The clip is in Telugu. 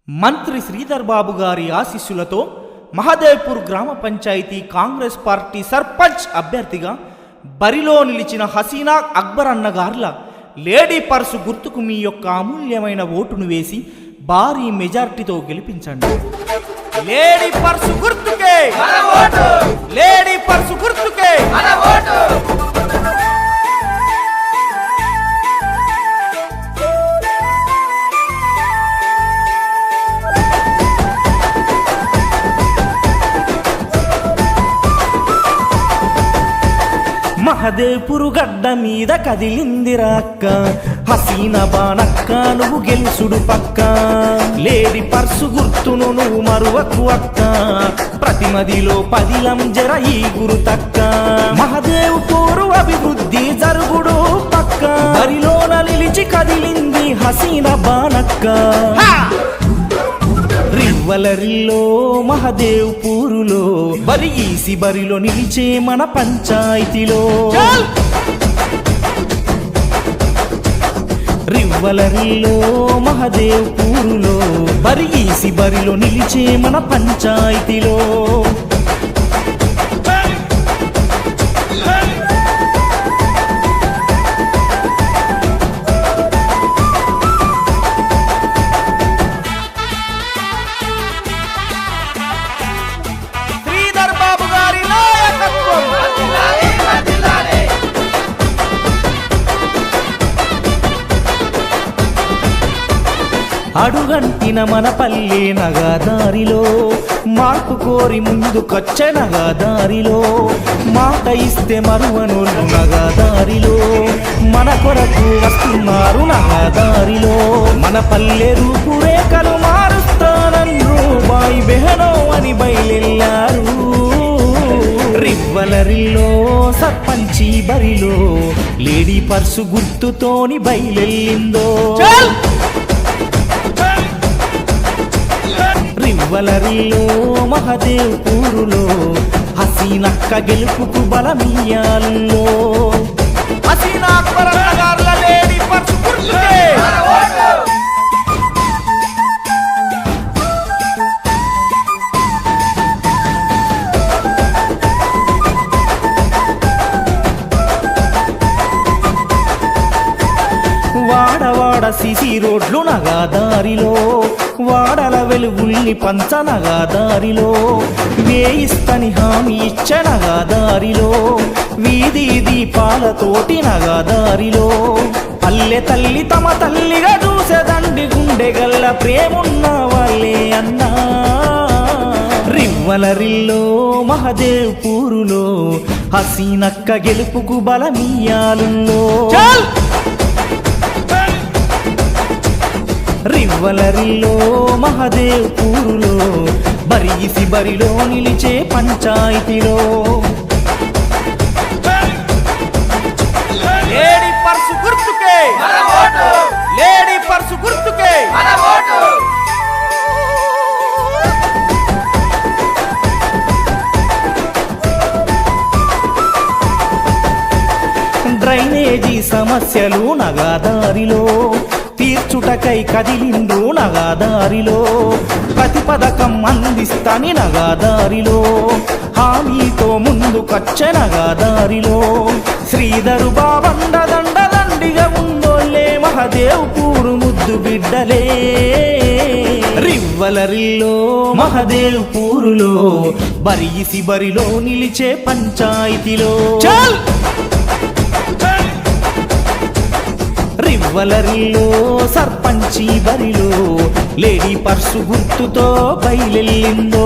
మంత్రి శ్రీధర్ బాబు గారి ఆశీస్సులతో మహదేవ్పూర్ గ్రామ పంచాయతీ కాంగ్రెస్ పార్టీ సర్పంచ్ అభ్యర్థిగా బరిలో నిలిచిన హసీనా అక్బర్ అన్నగార్ల లేడీ పర్సు గుర్తుకు మీ యొక్క అమూల్యమైన ఓటును వేసి భారీ మెజార్టీతో గెలిపించండి. లేడీ పర్సు గుర్తుకే మన ఓటు, లేడీ పర్సు గుర్తుకే మన ఓటు. మహదేవ్పూర్ గడ్డ మీద కదిలిందిరా అక్క, హసీనా బానక్క నువ్వు గెలుసుడు పక్క. లేడీ పర్సు గుర్తును నువ్వు మరువకు అక్క, ప్రతిమదిలో పదిలం జర ఈ గురుతక్క. మహదేవ్పూర్ అభివృద్ధి జరుగుడు పక్క, బరిలోన నిలిచి కదిలింది హసీనా బానక్క. రివ్వలరిలో మహదేవ్పూరులో బరి ఈసి బరిలో నిలిచే మన పంచాయతీలో. రివ్వలరిలో మహదేవ్పూరులో బరి ఈసి బరిలో నిలిచే మన పంచాయతీలో. అడుగంటిన మన పల్లె నగదారిలో మార్పు కోరి ముందుకొచ్చే నగదారిలో, మాట ఇస్తే మరువనోళ్ళు నగదారిలో మన కొరకు వస్తున్నారు నగదారిలో. మన పల్లె రూపురేఖలు మారుస్తానన్ను బాయి బెహనో అని బయలెళ్ళారు. రివ్వలరిలో సర్పంచి బరిలో లేడీ పర్సు గుర్తుతోని బయలెళ్ళిందో. రివ్వలరిలో మహదేవ్పూరులో హసీనక్క గెలుపుకు బలమియాల్లో. హసీనా అక్బర్ అన్నగార్ల లేడీ పర్సు గుర్తుకే వాడవాడ సిసి రోడ్లు నగదారిలో, వాడల వెలుగుల్ని పంచ నగదారిలో, వేయిస్తని హామీ ఇచ్చ నగదారిలో, వీధి దీపాలతోటి నగదారిలో. పల్లె తల్లి తమ తల్లిగా చూసేదండి గుండె గల్ల ప్రేమున్న వాళ్ళే అన్నా. రివ్వలరిల్లో మహదేవ్పూరులో హసీనక్క గెలుపుకు బలమియాలుల్లో. రివ్వలరిలో మహదేవ్పూరులో బరీసి బరిలో నిలిచే పంచాయతీలో. లేడీ పర్సు గుర్తుకే మన ఓటు, లేడీ పర్సు గుర్తుకే మన ఓటు. డ్రైనేజీ సమస్యలు నగదారిలో తీర్చుటకై కదిలిండు నగదారిలో, ప్రతి పథకం అందిస్తాని నగదారిలో, హామీతో ముందుకొచ్చే నగదారిలో. శ్రీధరు బాబండ దండదండిగా ఉందోళ్ళే మహదేవ్పూరు ముద్దు బిడ్డలే. రివ్వలరిలో మహదేవ్పూరులో బరీసి బరిలో నిలిచే పంచాయతీలో. రివ్వలరిలో సర్పంచి బరిలో లేడీ పర్సు గుర్తుతో బయలెళ్ళిందో.